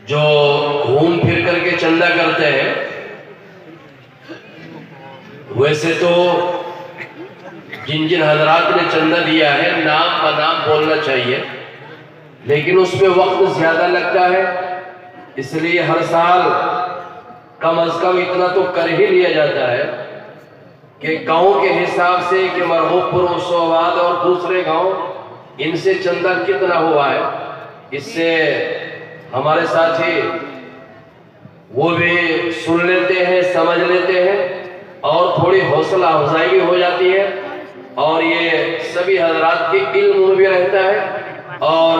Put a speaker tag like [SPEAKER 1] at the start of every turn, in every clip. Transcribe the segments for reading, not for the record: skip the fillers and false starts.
[SPEAKER 1] جو گھوم پھر کر کے چندہ کرتے ہیں، ویسے تو جن جن حضرات نے چندہ دیا ہے نام بنام بولنا چاہیے، لیکن اس میں وقت زیادہ لگتا ہے، اس لیے ہر سال کم از کم اتنا تو کر ہی لیا جاتا ہے کہ گاؤں کے حساب سے کہ مرغوب پور وسوآباد اور دوسرے گاؤں ان سے چندہ کتنا ہوا ہے، اس سے ہمارے ساتھی وہ بھی سن لیتے ہیں، سمجھ لیتے ہیں اور تھوڑی حوصلہ افزائی بھی ہو جاتی ہے، اور یہ سبھی حضرات کے علم میں بھی رہتا ہے، اور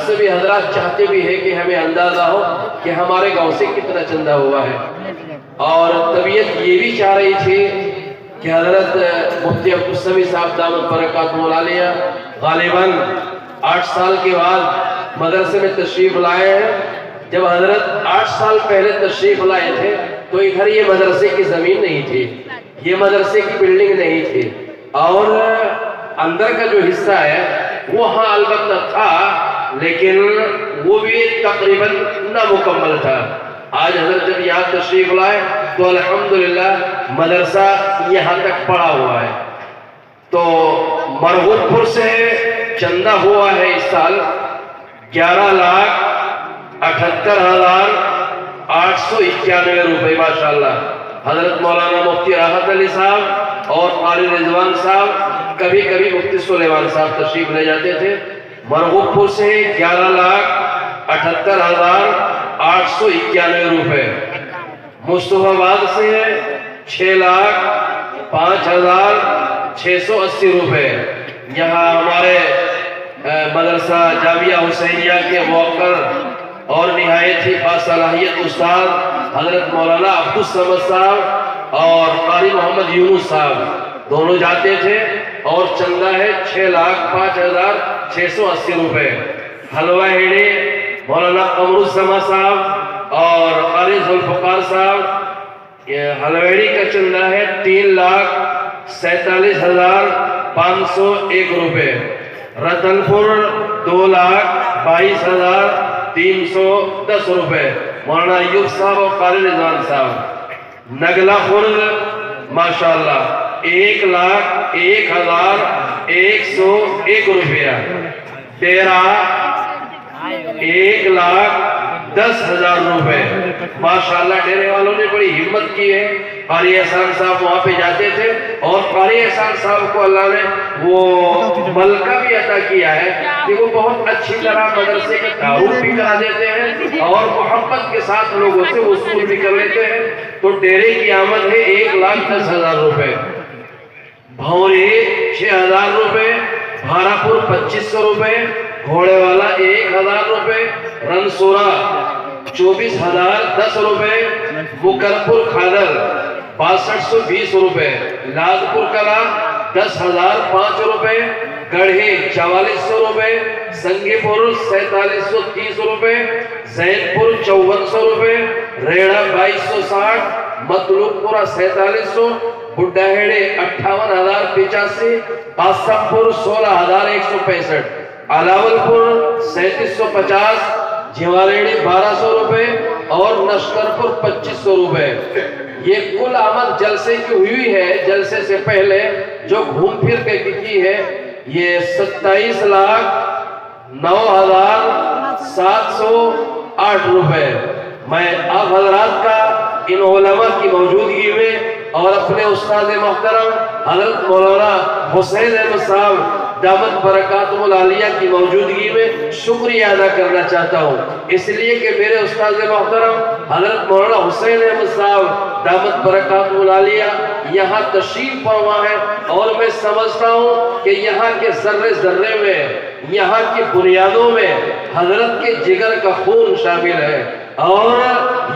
[SPEAKER 1] سبھی حضرات چاہتے بھی ہیں کہ ہمیں اندازہ ہو کہ ہمارے گاؤں سے کتنا چندہ ہوا ہے۔ اور طبیعت یہ بھی چاہ رہی تھی کہ حضرت مفتی عبدالسمیع صاحب دامت برکاتہ العالیہ غالباً 8 سال کے بعد مدرسے میں تشریف لائے ہیں۔ جب حضرت 8 سال پہلے تشریف لائے تھے تو ادھر یہ مدرسے کی زمین نہیں تھی، یہ مدرسے کی بلڈنگ نہیں تھی، اور اندر کا جو حصہ ہے وہ ہاں البتہ تھا، لیکن وہ بھی تقریباً نامکمل تھا۔ آج حضرت جب یہاں تشریف لائے تو الحمدللہ مدرسہ یہاں تک پڑا ہوا ہے۔ تو مرغوب پور سے چندہ ہوا ہے اس سال 11,78,891 روپے، ماشاءاللہ۔ حضرت مولانا مفتی راحت علی صاحب اور قاری رضوان صاحب، کبھی کبھی مفتی سلیمان صاحب تشریف لے جاتے تھے۔ مرغوب پور سے 11,78,891 روپے، مصطفیٰ آباد سے 6,05,680 روپے۔ یہاں ہمارے مدرسہ جامعہ حسینیہ کے موقر اور نہایت ہی باصلاحیت استاد حضرت مولانا عبدالصمد صاحب اور قاری محمد یونس صاحب دونوں جاتے تھے، اور چندہ ہے 6,05,680 روپے۔ حلوہ ہیڑے مولانا قمر الزما صاحب اور قاری ذوالفقار صاحب، حلویڑی کا چندہ ہے 3,47,501 روپے۔ رتن پور 2,22,310 روپے، مولانا ایوب صاحب اور قاری رضوان صاحب۔ نگلا خرد ماشاءاللہ 1,01,101 روپیہ۔ تیرہ 1,10,000 روپے، ماشاءاللہ۔ ڈیرے والوں نے بڑی ہمت کی ہے۔ قاری احسان صاحب وہاں پہ جاتے تھے، اور قاری احسان صاحب کو اللہ نے وہ ملکہ بھی عطا کیا ہے کہ وہ بہت اچھی طرح مدرسے کا تعارف بھی کرا دیتے ہیں اور محبت کے ساتھ لوگوں سے وصول بھی کر لیتے ہیں۔ تو ڈیرے کی آمد ہے 1,10,000 روپے۔ بھوری 6,000 روپے، بھارا پور 2,500 روپے، گھوڑے والا 1,000 روپے، رنسورا 24,010 روپے، مکرپور کھادر 6220 روپے، لادپور کلا 10,005 روپے، گڑھے 4400 روپے، سنگی پور 4730 روپے، زین پور 5400 روپے، ریڑا 2260، مطلوب پورا 4700، بڈھا ہیڑے 58,085، قاسم پور 16,165، علاول پور 3750، جھواریڑی 1200 روپے اور نشکر پور 2500 روپے۔ یہ کل آمد جلسے کی ہوئی ہے، جلسے سے پہلے جو گھوم پھر کے کی ہے یہ 27,09,708 روپے۔ میں آپ حضرات کا ان علماء کی موجودگی میں اور اپنے استاد محترم حضرت مولانا حسین احمد صاحب دامت برکاتہ العالیہ کی موجودگی میں شکریہ ادا کرنا چاہتا ہوں، اس لیے کہ میرے استاد محترم حضرت مولانا حسین احمد صاحب دامت برکاتہ العالیہ یہاں تشریف فرما ہے، اور میں سمجھتا ہوں کہ یہاں کے ذرے ذرے میں، یہاں کی بنیادوں میں حضرت کے جگر کا خون شامل ہے۔ اور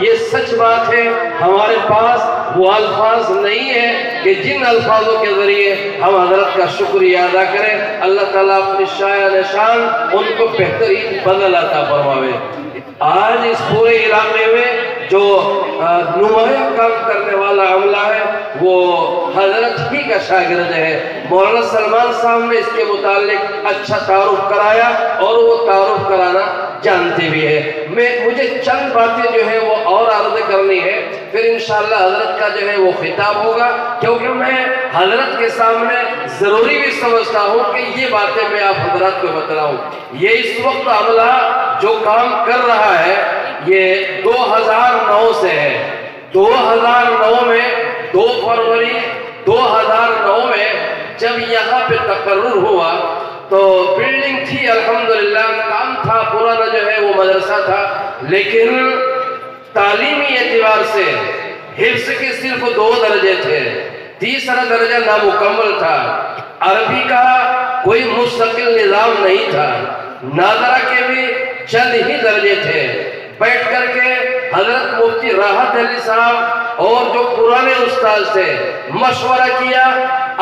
[SPEAKER 1] یہ سچ بات ہے، ہمارے پاس وہ الفاظ نہیں ہے کہ جن الفاظوں کے ذریعے ہم حضرت کا شکریہ ادا کریں۔ اللہ تعالیٰ اپنی شاعر شان ان کو بہترین بدل عطا فرماوے۔ آج اس پورے علاقے میں جو نمایاں کام کرنے والا عملہ ہے وہ حضرت ہی کا شاگرد ہے۔ مولانا سلمان صاحب نے اس کے متعلق اچھا تعارف کرایا اور وہ تعارف کرانا جانتے بھی ہیں۔ مجھے چند باتیں جو ہے وہ اور عرض کرنی ہے، پھر انشاءاللہ حضرت کا جو ہے وہ خطاب ہوگا، کیونکہ میں حضرت کے سامنے ضروری بھی سمجھتا ہوں کہ یہ باتیں میں آپ حضرات کو بتلاؤں۔ یہ اس وقت عملہ جو کام کر رہا ہے یہ 2009 سے ہے۔ 2009 میں 2 فروری 2009 میں جب یہاں پہ تقرر ہوا تو بلڈنگ تھی، الحمدللہ کام تھا، پرانا جو ہے وہ مدرسہ تھا، لیکن تعلیمی اعتبار سے حفظ کے صرف 2 درجے تھے، تیسرا درجہ نامکمل تھا، عربی کا کوئی مستقل نظام نہیں تھا، ناظرہ کے بھی چند ہی درجے تھے۔ بیٹھ کر کے حضرت مفتی راحت علی صاحب اور جو پرانے استاد تھے مشورہ کیا،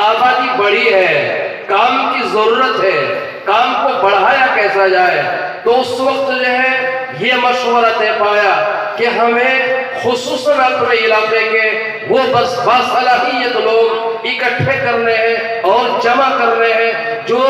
[SPEAKER 1] آبادی بڑی ہے، کام کی ضرورت ہے، کام کو بڑھایا کیسا جائے۔ تو اس وقت جو ہے یہ مشورہ طے پایا کہ ہمیں خصوصاً اپنے علاقے کے وہ بس باصلاحیت لوگ اکٹھے کرنے ہیں اور جمع کرنے ہیں جو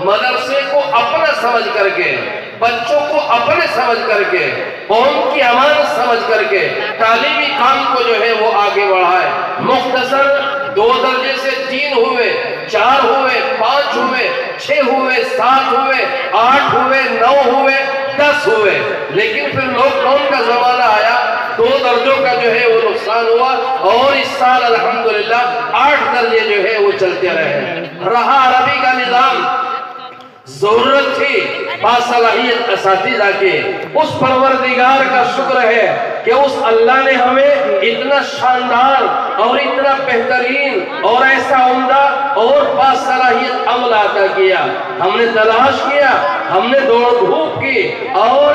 [SPEAKER 1] مدرسے کو اپنا سمجھ کر کے، بچوں کو اپنے سمجھ کر کے، قوم کی امانت سمجھ کر کے تعلیمی کام کو جو ہے وہ آگے بڑھائے۔ مختصر 2 درجے سے 3 ہوئے، 4 ہوئے، 5 ہوئے، 6 ہوئے، 7 ہوئے، 8 ہوئے، 9 ہوئے، 10 ہوئے، لیکن پھر لاک ڈاؤن کا زمانہ آیا، 2 درجوں کا جو ہے وہ نقصان ہوا، اور اس سال الحمدللہ 8 درجے جو ہے وہ چلتے رہے۔ رہا عربی کا نظام، ضرورت تھی باصلاحیت اساتذہ کی، اس پروردگار کا شکر ہے کہ اس اللہ نے ہمیں اتنا شاندار اور اتنا بہترین اور ایسا عمدہ اور باصلاحیت عمل عطا کیا۔ ہم نے تلاش کیا، ہم نے دوڑ دھوپ کی، اور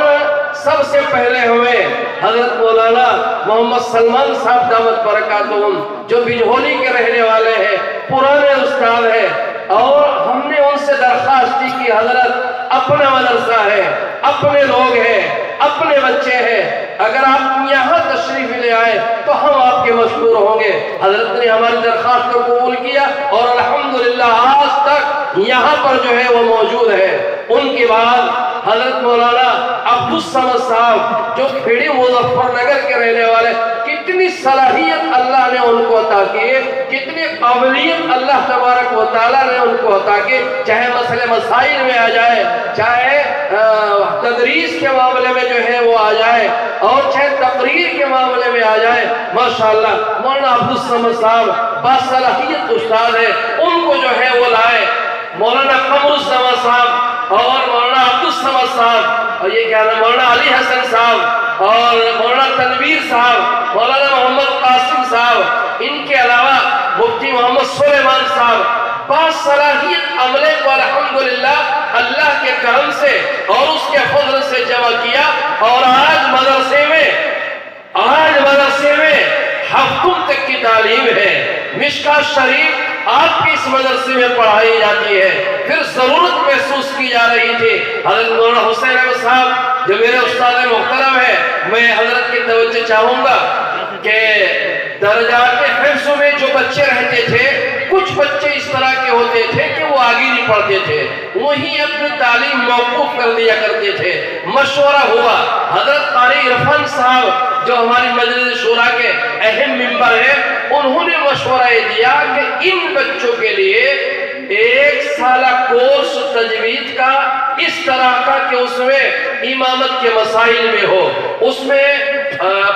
[SPEAKER 1] سب سے پہلے ہمیں حضرت مولانا محمد سلمان صاحب دامت برکاتہم جو بجھولی کے رہنے والے ہیں، پرانے استاد ہیں، اور ہم نے ان سے درخواست کی کہ حضرت اپنا مدرسہ ہے، اپنے لوگ ہیں، اپنے بچے ہیں، اگر آپ یہاں تشریف لے آئے تو ہم آپ کے مشکور ہوں گے۔ حضرت نے ہماری درخواست کو قبول کیا اور الحمدللہ آج تک یہاں پر جو ہے وہ موجود ہے۔ ان کے بعد حضرت مولانا عبدالصمد صاحب جو کھیڑی مظفر نگر کے رہنے والے، کتنی صلاحیت اللہ نے ان کو عطا کی، کتنی قابلیت اللہ تبارک و تعالیٰ نے ان کو عطا کی، چاہے مسئلے مسائل میں آ جائے، چاہے تدریس کے معاملے میں جو ہے وہ آ جائے، اور چاہے تقریر کے معاملے میں آ جائے، ماشاءاللہ مولانا عبدالصمد صاحب باصلاحیت استاد ہے، ان کو جو ہے وہ لائے۔ مولانا قمر الزمان صاحب اور مولانا عبدالصمد صاحب، اور یہ کیا نام، مولانا علی حسن صاحب اور مولانا تنویر صاحب، مولانا محمد قاسم صاحب، ان کے علاوہ مفتی محمد سلیمان صاحب، باصلاحیت عملے کو الحمدللہ اللہ کے کرم سے اور اس کے فضل سے جمع کیا، اور آج مدرسے میں ہفتوں تک کی تعلیم ہے۔ مشکات شریف آپ کی اس مدرسے میں پڑھائی جاتی ہے۔ پھر ضرورت محسوس کی جا رہی تھی، حضرت مولانا حسین احمد صاحب جو میرے استاد محترم ہے، میں حضرت کی توجہ چاہوں گا کہ درجات حفظ میں جو بچے رہتے تھے، کچھ بچے اس طرح کے ہوتے تھے کہ وہ آگے نہیں پڑھتے تھے، وہیں اپنی تعلیم موقوف کر دیا کرتے تھے۔ مشورہ ہوا، حضرت قاری عرفان صاحب جو ہماری مجلس شورا کے اہم ممبر ہیں، انہوں نے مشورہ دیا کہ ان بچوں کے لیے 1 سالہ کورس تجوید کا اس طرح کا کہ اس میں امامت کے مسائل میں ہو، اس میں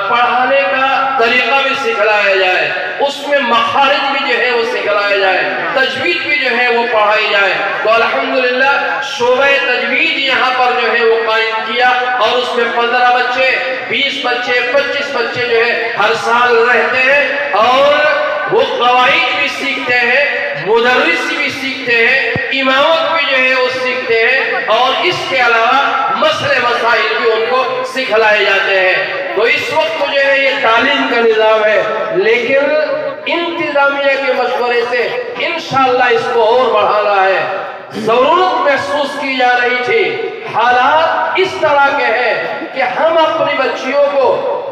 [SPEAKER 1] پڑھانے کا طریقہ بھی سکھلایا جائے، اس میں مخارج بھی جو ہے وہ سکھلایا جائے، تجوید بھی جو ہے وہ پڑھائی جائے۔ تو الحمدللہ شعبہ تجوید یہاں پر جو ہے وہ قائم کیا، اور اس میں 15 بچے، 20 بچے، 25 بچے جو ہے ہر سال رہتے ہیں، اور وہ قواعد بھی سیکھتے ہیں، مدرس بھی سیکھتے ہیں، امامت بھی جو ہے وہ سیکھتے ہیں، اور اس کے علاوہ مسئلے مسائل بھی ان کو سکھلائے جاتے ہیں۔ تو اس وقت جو ہے یہ تعلیم کا نظام ہے، لیکن انتظامیہ کے مشورے سے انشاءاللہ اس کو اور بڑھانا ہے۔ ضرورت محسوس کی جا رہی تھی، حالات اس طرح کے ہیں کہ ہم اپنی بچیوں کو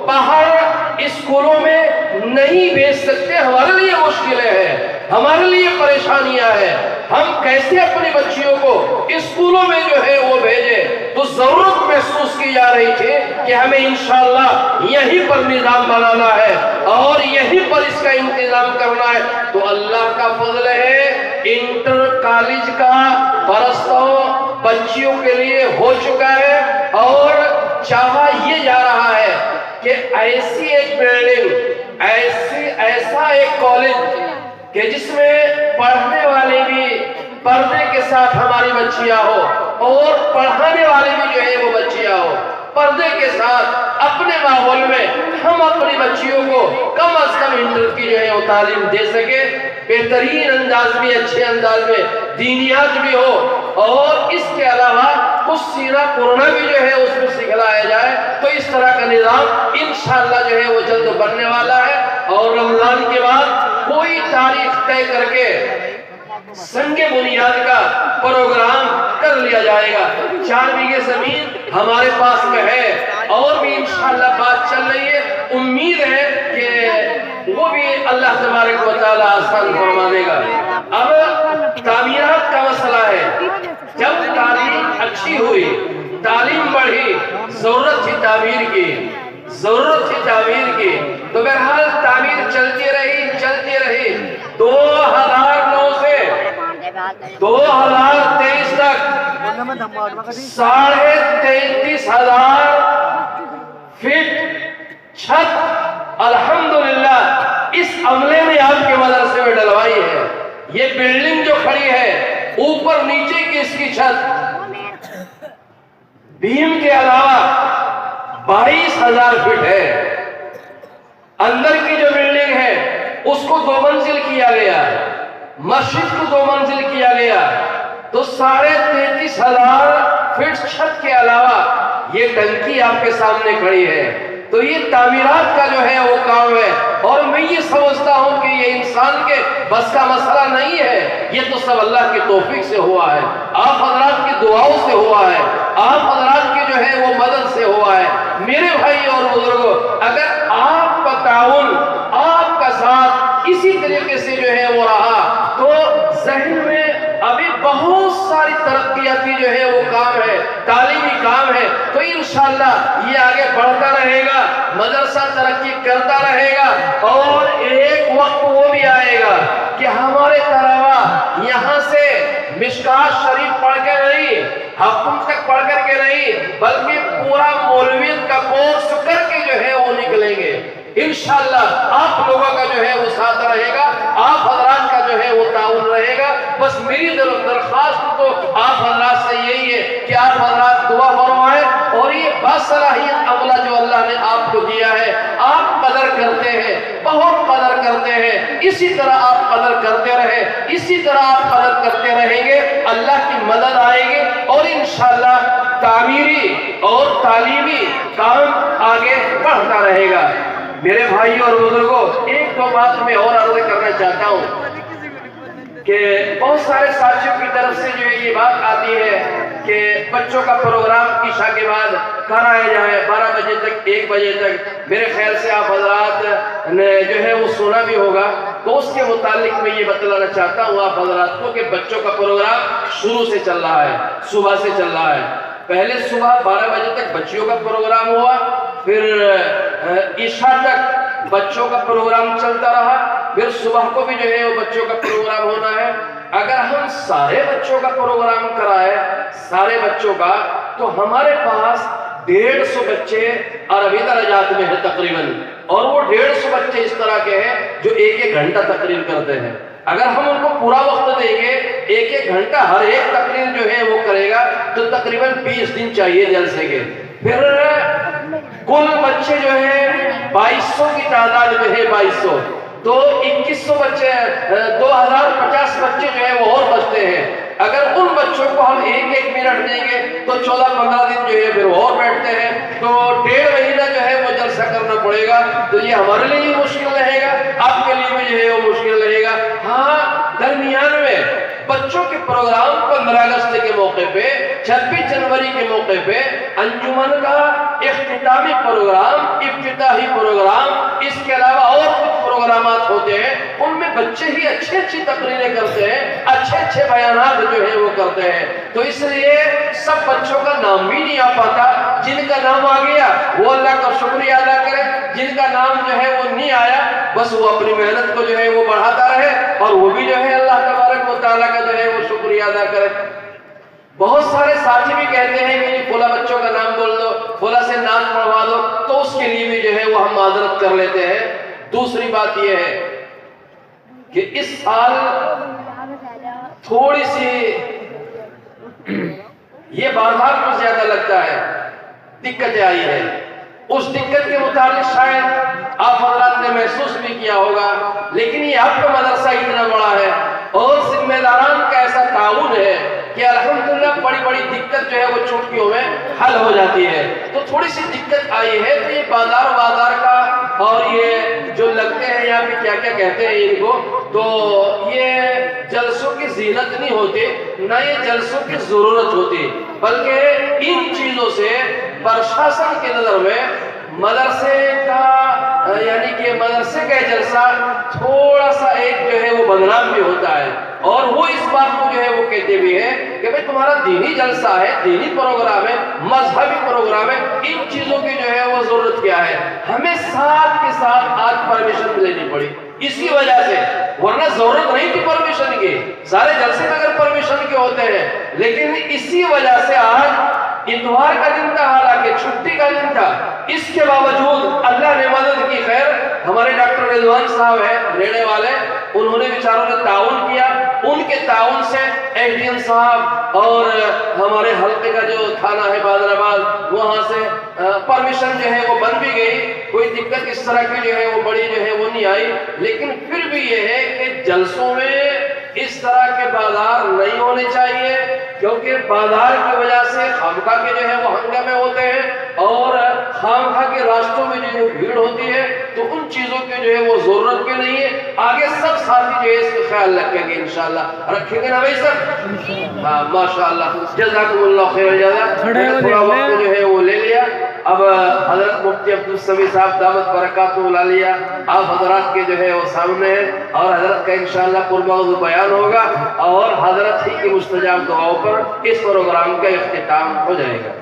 [SPEAKER 1] باہر اسکولوں میں نہیں بھیج سکتے، ہمارے لیے مشکلیں ہیں، ہمارے لیے پریشانیاں ہیں، ہم کیسے اپنی بچیوں کو اسکولوں میں جو ہے وہ بھیجیں؟ تو ضرورت محسوس کی جا رہی تھی کہ ہمیں انشاءاللہ یہیں پر نظام بنانا ہے اور یہیں پر اس کا انتظام کرنا ہے۔ تو اللہ کا فضل ہے، انٹر کالج کا پرستوں بچیوں کے لیے ہو چکا ہے، اور چاہا یہ جا رہا ہے کہ ایسی ایک بلڈنگ، ایسا ایک کالج کہ جس میں پڑھنے والے بھی پردے کے ساتھ ہماری بچیاں ہو اور پڑھانے والے بھی جو ہے وہ بچیاں ہو پردے کے ساتھ، اپنے ماحول میں ہم اپنی بچیوں کو کم از کم انٹر کی جو ہے وہ تعلیم دے سکے، بہترین انداز میں، اچھے انداز میں، دینیات بھی ہو، اور اس کے علاوہ کچھ سیرہ قرآن بھی جو ہے اس میں سکھلایا جائے۔ تو اس طرح کا نظام انشاءاللہ جو ہے وہ جلد بننے والا ہے، اور رمضان کے بعد کوئی تاریخ طے کر کے سنگ بنیاد کا پروگرام کر لیا جائے گا۔ 4 بیگھے زمین ہمارے پاس میں ہے، اور بھی انشاءاللہ بات چل رہی ہے، امید ہے کہ وہ بھی اللہ تبارک و تعالی آسان فرما دے گا۔ اب تعمیرات کا مسئلہ ہے، جب تعلیم اچھی ہوئی، تعلیم بڑھی، ضرورت تھی تعمیر کی، تو بہرحال تعمیر چلتی رہی 2009 سے 2023 تک 33,500 فٹ چھت الحمدللہ اس عملے نے آپ کے مدرسے میں ڈلوائی ہے۔ یہ بلڈنگ جو کھڑی ہے، اوپر نیچے کی اس کی چھت بھیم کے علاوہ 22,000 فٹ ہے۔ اندر کی جو بلڈنگ ہے اس کو 2 منزل کیا گیا، مسجد کو 2 منزل کیا گیا، تو 33,500 فٹ چھت کے علاوہ یہ ٹنکی آپ کے سامنے کھڑی ہے۔ تو یہ تعمیرات کا جو ہے وہ کام ہے، اور میں یہ سمجھتا ہوں کہ یہ انسان کے بس کا مسئلہ نہیں ہے، یہ تو سب اللہ کی توفیق سے ہوا ہے، آپ حضرات کی دعاؤں سے ہوا ہے، آپ حضرات کی جو ہے وہ مدد سے ہوا ہے۔ میرے بھائی اور بزرگوں، اگر آپ کا تعاون، آپ کا ساتھ اسی طریقے سے جو ہے وہ رہا، تو ذہن میں ابھی بہت ساری ترقیاتی جو ہے وہ کام ہے، تعلیمی کام ہے، تو انشاءاللہ یہ آگے بڑھتا رہے گا، مدرسہ ترقی کرتا رہے گا، اور ایک وقت وہ بھی آئے گا کہ ہمارے طلباء یہاں سے مشکات شریف پڑھ کے نہیں، حکم تک پڑھ کر کے نہیں، بلکہ پورا مولویت کا کورس کر کے جو ہے وہ نکلیں گے۔ انشاءاللہ آپ لوگوں کا جو ہے وہ ساتھ رہے گا، آپ حضرات کا جو ہے وہ تعاون رہے گا۔ بس میری درخواست تو آپ حضرات سے یہی ہے کہ آپ حضرات دعا فرمائیں، اور یہ باصلاحیت عملہ جو اللہ نے آپ کو دیا ہے، آپ قدر کرتے ہیں، بہت قدر کرتے ہیں، اسی طرح آپ قدر کرتے رہے، اسی طرح آپ قدر کرتے رہیں گے، اللہ کی مدد آئے گی، اور انشاءاللہ تعمیری اور تعلیمی کام آگے بڑھتا رہے گا۔ میرے بھائیوں اور بزرگوں، ایک دو بات میں اور عرض کرنا چاہتا ہوں کہ بہت سارے ساتھیوں کی طرف سے جو ہے یہ بات آتی ہے کہ بچوں کا پروگرام عشاء کے بعد کرایا جائے 12 بجے تک، 1 بجے تک۔ میرے خیال سے آپ حضرات نے جو ہے وہ سنا بھی ہوگا، تو اس کے متعلق میں یہ بتلانا چاہتا ہوں آپ حضرات کو کہ بچوں کا پروگرام شروع سے چل رہا ہے، صبح سے چل رہا ہے۔ پہلے صبح 12 بجے تک بچیوں کا پروگرام ہوا، پھر عشاء تک بچوں کا پروگرام چلتا رہا، پھر صبح کو بھی جو ہے وہ بچوں کا پروگرام ہونا ہے۔ اگر ہم سارے بچوں کا پروگرام کرائے، سارے بچوں کا، تو ہمارے پاس 150 بچے عربی درجات میں ہیں تقریباً، اور وہ 150 بچے اس طرح کے ہیں جو 1-1 گھنٹہ تقریر کرتے ہیں۔ اگر ہم ان کو پورا وقت دیں گے، 1-1 گھنٹہ ہر ایک تقریر جو ہے وہ کرے گا، تو تقریباً 20 دن چاہیے جلسے کے۔ پھر کل بچے جو ہیں 2200 کی تعداد میں ہے، 2200، تو 2100 بچے، 2050 بچے جو ہیں وہ اور بچتے ہیں۔ اگر ان بچوں کو ہم 1-1 منٹ دیں گے تو 14-15 دن جو ہے پھر وہ اور بیٹھتے ہیں، تو 1.5 مہینہ جو ہے وہ جلسہ کرنا پڑے گا۔ تو یہ ہمارے لیے بھی مشکل رہے گا، آپ کے لیے بھی جو ہے وہ مشکل رہے گا۔ ہاں، درمیان میں بچوں کے پروگرام 15 اگست کے موقع پہ، 26 جنوری کے موقع پہ انجمن کا اختتامی پروگرام، افتتاحی پروگرام، اس کے علاوہ اور پروگرامات ہوتے ہیں ان میں بچے ہی اچھی تقریریں کرتے ہیں، اچھے بیانات جو ہے وہ کرتے ہیں، تو اس لیے سب بچوں کا نام بھی نہیں آ پاتا۔ جن کا نام آ گیا وہ اللہ کا شکریہ ادا کرے، جن کا نام جو ہے وہ نہیں آیا بس وہ اپنی محنت کو جو ہے وہ بڑھاتا رہے اور وہ بھی جو ہے اللہ تبارک و تعالیٰ کا جو ہے وہ شکریہ ادا کرے۔ بہت سارے ساتھی بھی کہتے ہیں کہ فلاں بچوں کا نام بول دو، فلاں سے نام پڑھوا دو، تو اس کے لیے بھی جو ہے وہ ہم معذرت کر لیتے ہیں۔ دوسری بات یہ ہے کہ اس سال تھوڑی سی یہ بازار کو زیادہ لگتا ہے، دقتیں آئی ہے، اس دقت کے متعلق شاید آپ حضرات نے محسوس بھی کیا ہوگا، لیکن یہ آپ کا مدرسہ اتنا بڑا ہے اور ذمہ داران کا ایسا تعاون ہے کہ الحمدللہ بڑی دقت جو ہے وہ چٹکیوں میں حل ہو جاتی ہے۔ تو تھوڑی سی دقت آئی ہے تو یہ بازار کا اور یہ جو لگتے ہیں یہاں پہ کیا کہتے ہیں ان کو، تو یہ جلسوں کی زینت نہیں ہوتی، نہ یہ جلسوں کی ضرورت ہوتی، بلکہ ان چیزوں سے پرشاسن کی نظر میں مدرسے کا یعنی کہ مدرسے کا جلسہ تھوڑا سا ایک جو ہے وہ بدنام بھی ہوتا ہے، اور وہ اس بات کو جو ہے وہ کہتے بھی ہیں کہ بھئی تمہارا دینی جلسہ ہے، دینی پروگرام ہے، مذہبی پروگرام ہے، ان چیزوں کی جو ہے وہ ضرورت کیا ہے؟ ہمیں ساتھ کے ساتھ آج پرمیشن لینی پڑی اسی وجہ سے، ورنہ ضرورت نہیں تھی پرمیشن کی، سارے جلسے میں اگر پرمیشن کے ہوتے ہیں، لیکن اسی وجہ سے آج اتوار کا دن تھا، حالانکہ چھٹی کا دن تھا، اس کے باوجود اللہ نے مدد کی۔ خیر ہمارے ڈاکٹر رضوان صاحب ہیں ریڑے والے، انہوں نے بیچاروں نے تعاون کیا، ان کے تعاون سے ایس ڈی ایم صاحب اور ہمارے حلقے کا جو تھانہ ہے بادر آباد، وہاں سے پرمیشن جو ہے وہ بن بھی گئی، کوئی دقت اس طرح کی جو ہے وہ بڑی جو ہے وہ نہیں آئی، لیکن پھر بھی یہ ہے کہ جلسوں میں اس طرح کے بازار نہیں ہونے چاہیے، کیونکہ بازار کی وجہ سے خامخواہ کے جو ہے وہ ہنگامے ہوتے ہیں اور خامخواہ کے راستوں میں جو بھیڑ ہوتی ہے، تو ان چیزوں کی جو ہے وہ ضرورت بھی نہیں ہے۔ آگے سب ساتھی جو ہے اس کا خیال رکھیں گے انشاءاللہ، رکھیں گے نا بھائی سب؟ ہاں ماشاءاللہ، جزاکم اللہ خیر الجزا۔ تھوڑا وقت جو ہے وہ لے لیا، اب حضرت مفتی عبدالسمیع صاحب دعوت برکاتہ العالیہ آپ حضرات کے جو ہے وہ سامنے ہیں، اور حضرت کا انشاءاللہ پرموضوع بیان ہوگا اور حضرت ہی کی مستجاب دعاؤں پر اس پروگرام کا اختتام ہو جائے گا۔